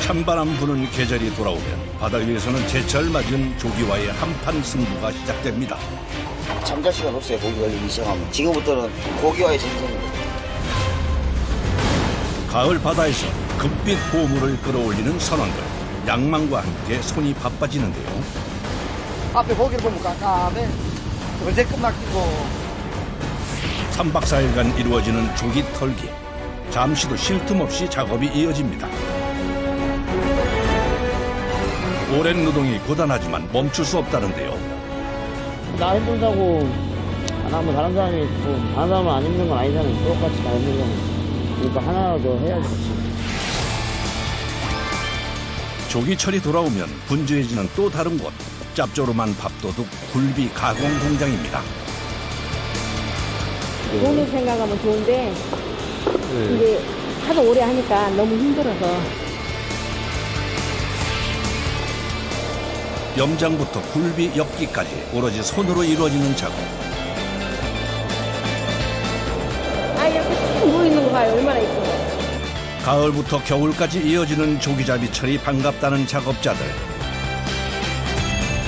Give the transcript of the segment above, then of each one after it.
찬바람 부는 계절이 돌아오면 바다 위에서는 제철 맞은 조기와의 한판 승부가 시작됩니다. 잠잘 시간 없어요. 고기 걸리기 시작하면. 지금부터는 고기와의 전쟁입니다. 가을 바다에서 금빛 고물을 끌어올리는 선원들. 양망과 함께 손이 바빠지는데요. 앞에 고기를 보면 깜깜해. 언제 끝났고. 3박 4일간 이루어지는 조기 털기. 잠시도 쉴 틈 없이 작업이 이어집니다. 오랜 노동이 고단하지만 멈출 수 없다는데요. 나 힘들다고 안 하면 다른 사람이 있고 다른 사람은 안 힘든 건 아니잖아요. 똑같이 다 힘든 건. 그러니까 하나라도 해야지. 조기철이 돌아오면 분주해지는 또 다른 곳. 짭조름한 밥도둑 굴비 가공 공장입니다. 돈을 생각하면 좋은데 이제 하도 오래 하니까 너무 힘들어서. 염장부터 굴비 엮기까지 오로지 손으로 이루어지는 작업. 아 이렇게 쭉 누워있는 거 봐요. 얼마나 이뻐요. 가을부터 겨울까지 이어지는 조기잡이철이 반갑다는 작업자들.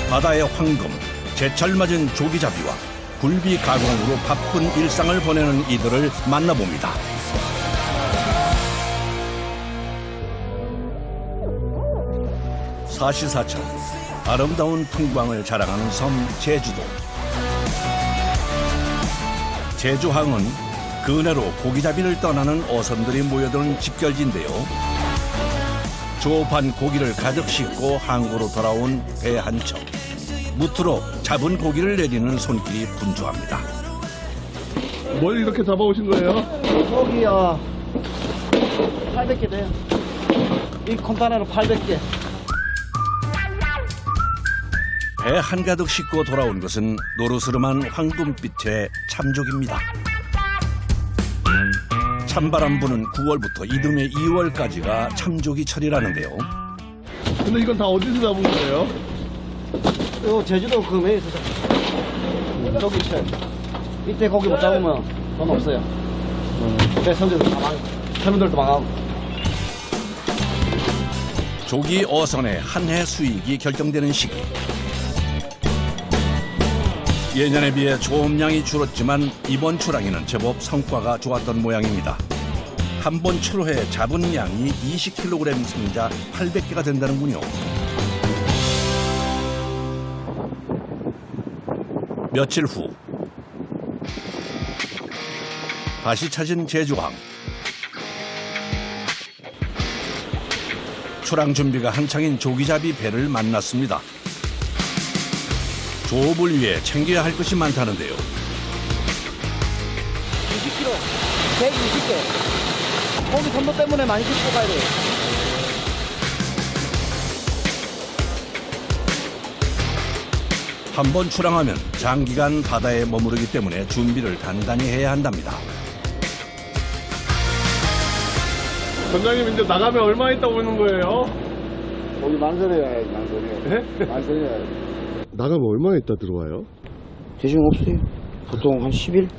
바다의 황금, 제철 맞은 조기잡이와 굴비 가공으로 바쁜 일상을 보내는 이들을 만나봅니다. 사시사철, 아름다운 풍광을 자랑하는 섬 제주도. 제주항은 그네로 고기잡이를 떠나는 어선들이 모여드는 집결지인데요. 조업한 고기를 가득 싣고 항구로 돌아온 배 한 척. 무트로 잡은 고기를 내리는 손길이 분주합니다. 뭘 이렇게 잡아오신 거예요? 고기요. 800개 돼요. 이 콘테이너로 800개. 배 한가득 싣고 돌아온 것은 노르스름한 황금빛의 참조기입니다. 찬바람 부는 9월부터 이듬해 2월까지가 참조기 철이라는데요. 근데 이건 다 어디서 잡은 거예요? 요 제주도 그 외에서 저기 있어요. 이때 고기 못 잡으면 돈 없어요. 배 선들도 다 망하고 터미널도 망하고. 조기 어선의 한 해 수익이 결정되는 시기. 예년에 비해 조업량이 줄었지만 이번 출항에는 제법 성과가 좋았던 모양입니다. 한 번 출호에 잡은 양이 20kg 승자 800개가 된다는군요. 며칠 후 다시 찾은 제주항. 출항 준비가 한창인 조기잡이 배를 만났습니다. 조업을 위해 챙겨야 할 것이 많다는데요. 20kg, 120개. 고기 선도 때문에 많이 싣고 가야 돼요. 한 번 출항하면 장기간 바다에 머무르기 때문에 준비를 단단히 해야 한답니다. 선장님 이제 나가면 얼마 있다 오는 거예요? 고기 만선해야지, 만선해. 네? 만선해야지. 나가면 얼마 있다 들어와요? 대신 없어요. 보통 한 10일?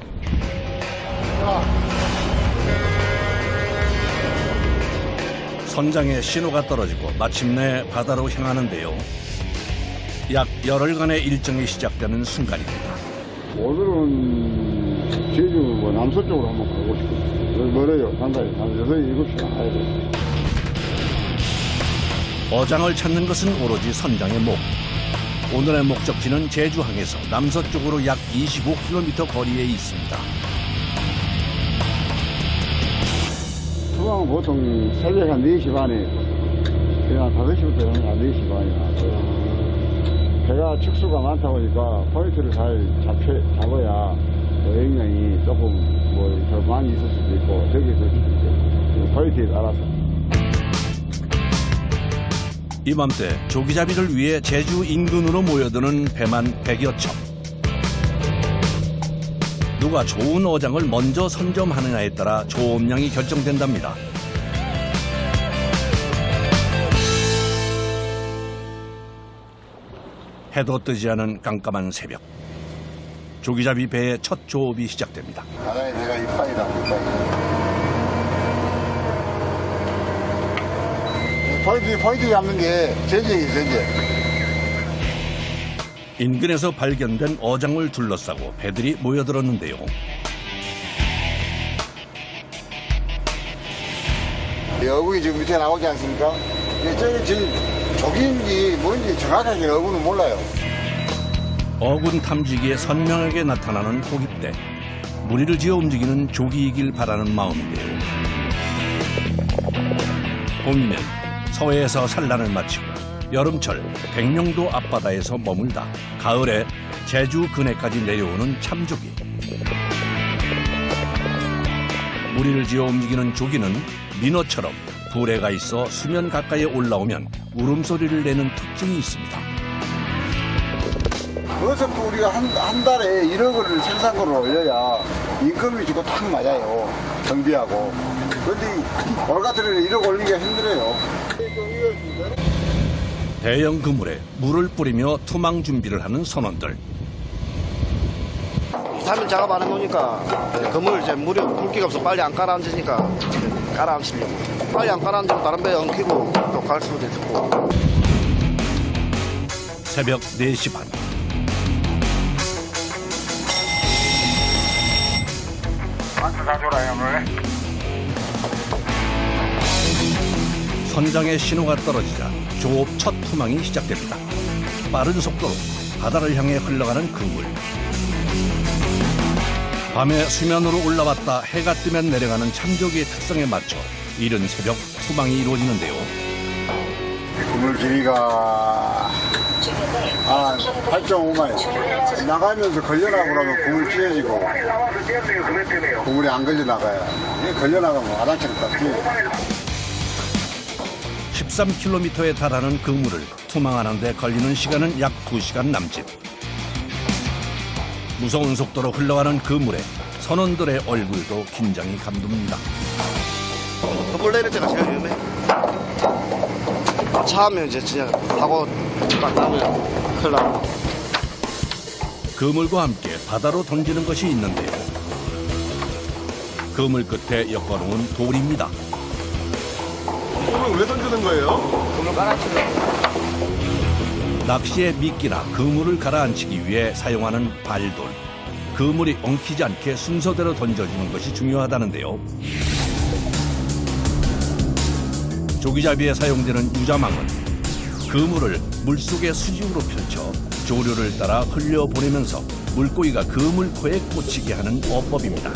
선장의 신호가 떨어지고 마침내 바다로 향하는데요. 약 열흘간의 일정이 시작되는 순간입니다. 오늘은 제주 남서쪽으로 한번 가고 싶어요. 멀어요. 상당히 한 6, 7시간 가야 돼요. 어장을 찾는 것은 오로지 선장의 목. 오늘의 목적지는 제주항에서 남서쪽으로 약 25km 거리에 있습니다. 수강은 보통 새벽 한 4시 반에 그냥 5시부터 한 4시 반이나 배가 축수가 많다 보니까 포인트를 잘 잡아야 여행량이 조금 더 많이 있을 수도 있고 저기서 이제 포인트에 따라서. 이맘때 조기잡이를 위해 제주 인근으로 모여드는 배만 100여 척. 누가 좋은 어장을 먼저 선점하느냐에 따라 조업량이 결정된답니다. 해도 뜨지 않은 깜깜한 새벽. 조기잡이 배의 첫 조업이 시작됩니다. 바다에 내가 이빨이다, 이빨. 포인트 잡는 게 전쟁이에요, 전쟁. 인근에서 발견된 어장을 둘러싸고 배들이 모여들었는데요. 어부이 지금 밑에 나오지 않습니까? 저기 지금 조기인지 뭔지 정확하게 어부는 몰라요. 어군 탐지기에 선명하게 나타나는 고깃대. 무리를 지어 움직이는 조기이길 바라는 마음인데요. 봄이면 서해에서 산란을 마치고 여름철 백령도 앞바다에서 머물다 가을에 제주 근해까지 내려오는 참조기. 무리를 지어 움직이는 조기는 민어처럼 부레가 있어 수면 가까이에 올라오면 울음소리를 내는 특징이 있습니다. 그것은 우리가 한 달에 1억 원을 생산고를 올려야 인건비 주고 딱 맞아요. 경비하고. 그런데 올 같은 데는 1억 올리기가 힘들어요. 대형 그물에 물을 뿌리며 투망 준비를 하는 선원들. 3일 작업 안 해놓으니까 그물 이제 물이 굵기가 없어 빨리 안 가라앉으니까 가라앉히려고. 빨리 안 가라앉으면 다른 배에 엉키고 또 갈 수도 있고. 새벽 4시 반. 선장의 신호가 떨어지자 조업 첫 투망이 시작됩니다. 빠른 속도로 바다를 향해 흘러가는 그물. 밤에 수면으로 올라왔다 해가 뜨면 내려가는 참조기의 특성에 맞춰 이른 새벽 투망이 이루어지는데요. 그물 길이가 8.5마일. 나가면서 걸려나고 그러면 그물 찢어지고 그물이 안 걸려나가요. 이게 걸려나가면 아랑창 딱 찢어져요. 13km에 달하는 그물을 투망하는 데 걸리는 시간은 약 2시간 남짓. 무서운 속도로 흘러가는 그물에 선원들의 얼굴도 긴장이 감돕니다. 그물 내릴 때가 제일 위험해. 차하면 이제 진짜 사고 딱 나면 큰일 나고. 그물과 함께 바다로 던지는 것이 있는데요. 그물 끝에 엮어놓은 돌입니다. 그걸 왜 던지는 거예요? 그물 깔아치려고. 낚시의 미끼나 그물을 가라앉히기 위해 사용하는 발돌. 그물이 엉키지 않게 순서대로 던져주는 것이 중요하다는데요. 조기잡이에 사용되는 유자망은 그물을 물속에 수직으로 펼쳐 조류를 따라 흘려보내면서 물고기가 그물코에 꽂히게 하는 어법입니다.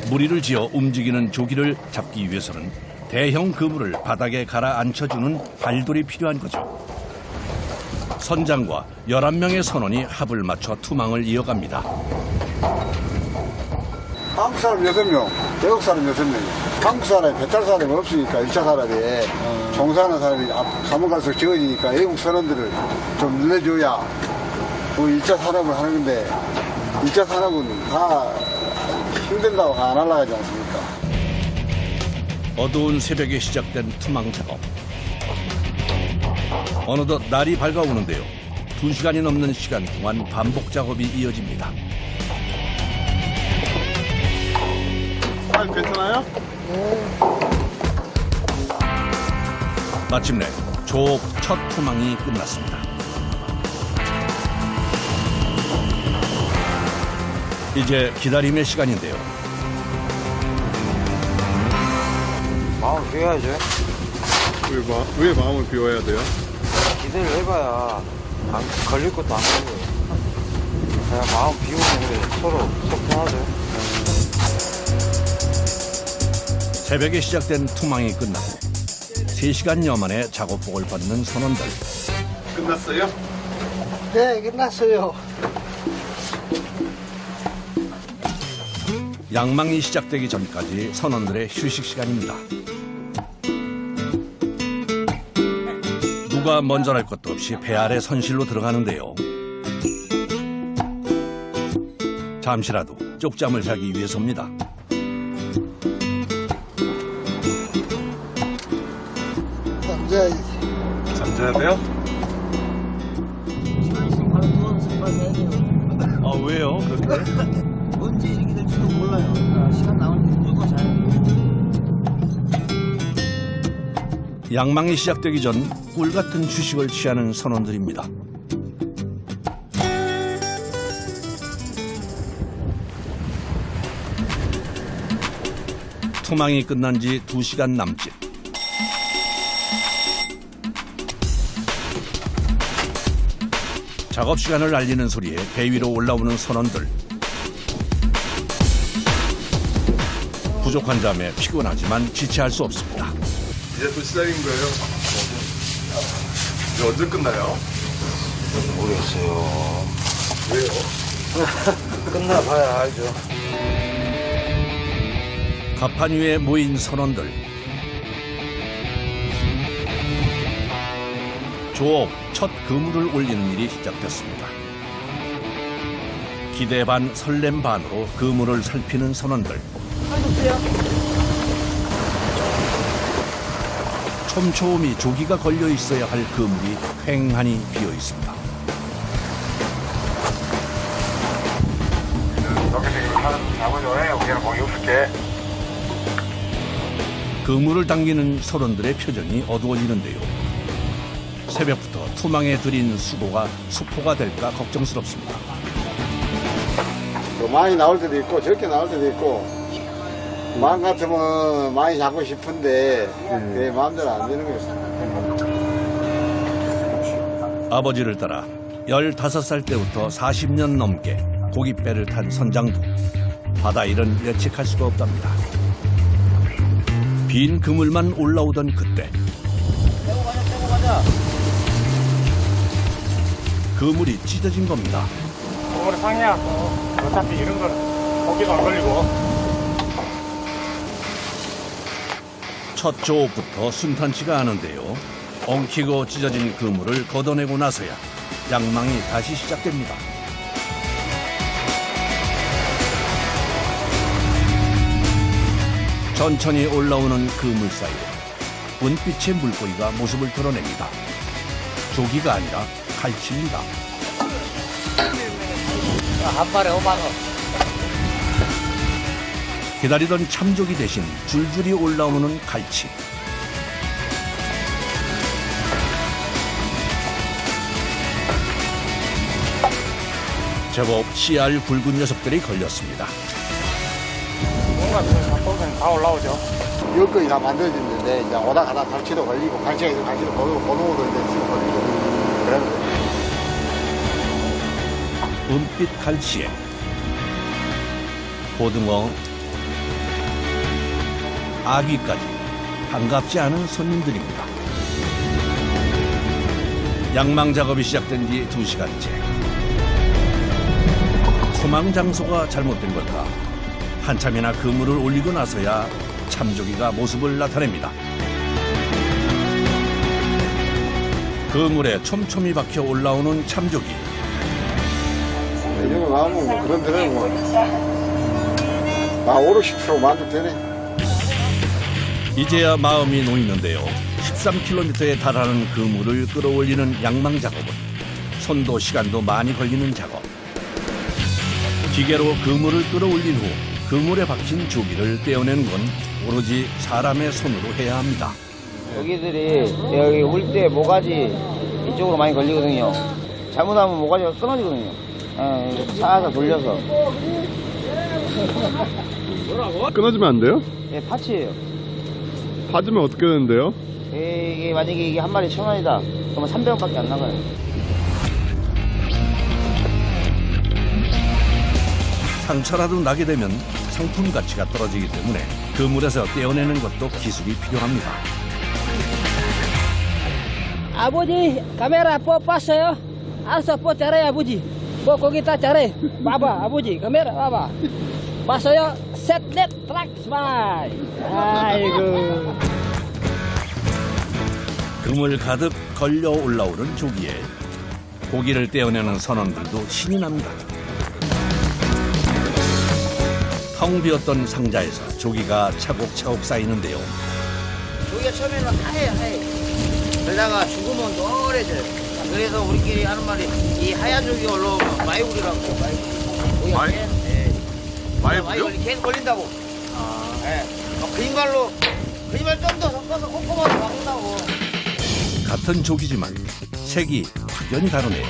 무리를 지어 움직이는 조기를 잡기 위해서는 대형 그물을 바닥에 가라앉혀주는 발돌이 필요한 거죠. 선장과 11명의 선원이 합을 맞춰 투망을 이어갑니다. 한국 사람 6명, 외국 사람 6명이에요. 한국 사람이 배탈 사람이 없으니까 1차 사람에 종사하는 사람이 가면 갈수록 적어지니까 외국 선원들을 좀 늘려줘야 그 1차 산업을 하는 건데 1차 산업은 다 힘든다고 안 올라가지 않습니까? 어두운 새벽에 시작된 투망 작업. 어느덧 날이 밝아오는데요. 2시간이 넘는 시간 동안 반복 작업이 이어집니다. 괜찮아요? 마침내 조업 첫 투망이 끝났습니다. 이제 기다림의 시간인데요. 마음을 비워야죠. 왜 마음을 비워야 돼요? 기대를 해봐야 안 걸릴 것도 안 걸려요. 그냥 마음 비우는 게 서로 속 편하죠. 새벽에 시작된 투망이 끝나고 3시간여 만에 작업복을 받는 선원들. 끝났어요? 네, 끝났어요. 양망이 시작되기 전까지 선원들의 휴식 시간입니다. 누가 먼저랄 것도 없이 배 아래 선실로 들어가는데요. 잠시라도 쪽잠을 자기 위해서입니다. 잠자야 돼요? 아 왜요? 그렇게? 언제 이렇게 될지도 몰라요. 그러니까 시간 나올 때 무조건 자요. 양망이 시작되기 전 꿀 같은 휴식을 취하는 선원들입니다. 투망이 끝난 지 2시간 남짓. 작업 시간을 알리는 소리에 배 위로 올라오는 선원들. 부족한 잠에 피곤하지만 지체할 수 없습니다. 이제 또 시작인 거예요? 이제 언제 끝나요? 모르겠어요. 왜요? 끝나봐야 알죠. 갑판 위에 모인 선원들. 조업 첫 그물을 올리는 일이 시작됐습니다. 기대 반 설렘 반으로 그물을 살피는 선원들. 촘촘히 조기가 걸려 있어야 할 그물이 횡하니 비어 있습니다. 그물을 당기는 선원들의 표정이 어두워지는데요. 새벽부터 투망에 들인 수고가 수포가 될까 걱정스럽습니다. 또 많이 나올 때도 있고 적게 나올 때도 있고 마음 같으면 많이 잡고 싶은데 내 마음대로 안 되는 거였어. 아버지를 따라 15살 때부터 40년 넘게 고깃배를 탄 선장도 바다 일은 예측할 수가 없답니다. 빈 그물만 올라오던 그때 그물이 찢어진 겁니다. 그거를 상해야 어차피 이런 거는 고기도 안 걸리고. 첫 조업부터 순탄치가 않은데요. 엉키고 찢어진 그물을 걷어내고 나서야 양망이 다시 시작됩니다. 천천히 올라오는 그물 사이에 은빛의 물고기가 모습을 드러냅니다. 조기가 아니라 갈치입니다. 한 마리 5만 원. 기다리던 참조기 대신 줄줄이 올라오는 갈치. 제법 씨알 굵은 녀석들이 걸렸습니다. 뭔가 잡으면 다 올라오죠. 여건이 다 만들어졌는데 이제 오다 가다 갈치도 걸리고 갈치가 있으면 갈치도 걸리고 고등어도 이제 쓱 걸리고 그런 거죠. 은빛 갈치에 고등어, 아귀까지 반갑지 않은 손님들입니다. 양망 작업이 시작된 지 2시간째. 소망 장소가 잘못된 걸까? 한참이나 그물을 올리고 나서야 참조기가 모습을 나타냅니다. 그물에 촘촘히 박혀 올라오는 참조기. 이런 거 나오면 뭐 그런 데는 뭐, 50% 만족되네. 이제야 마음이 놓이는데요. 13km에 달하는 그물을 끌어올리는 양망 작업은 손도 시간도 많이 걸리는 작업. 기계로 그물을 끌어올린 후 그물에 박힌 조기를 떼어내는 건 오로지 사람의 손으로 해야 합니다. 여기들이 여기 울 때 모가지 이쪽으로 많이 걸리거든요. 잘못하면 모가지가 끊어지거든요. 차에서 돌려서. 끊어지면 안 돼요? 예, 파츠예요. 받으면 어떻게 되는데요? 이게 만약에 이게 한 마리 1,000원이다. 그러면 300원밖에 안 나가요. 상처라도 나게 되면 상품 가치가 떨어지기 때문에 그물에서 떼어내는 것도 기술이 필요합니다. 아버지 카메라 뽑았어요? 알았어 잘해 아버지. 거기 다 잘해. 봐봐 아버지 카메라 봐봐. 봤어요? 셋넷 트랙 스마일. 아이고. 그물 가득 걸려 올라오는 조기에 고기를 떼어내는 선원들도 신이 납니다. 텅 비었던 상자에서 조기가 차곡차곡 쌓이는데요. 조기가 처음에는 하얘. 그러다가 죽으면 노래져요. 그래서 우리끼리 하는 말이 이 하얀 조기 올라오면 마이구리라고 해요. 마이구리. 마이? 네. 와이블이요? 계속 걸린다고. 예. 그 흰말로 그 흰말 좀 더 섞어서 꼼꼼하게 막는다고. 같은 조기지만 색이 확연히 다르네요.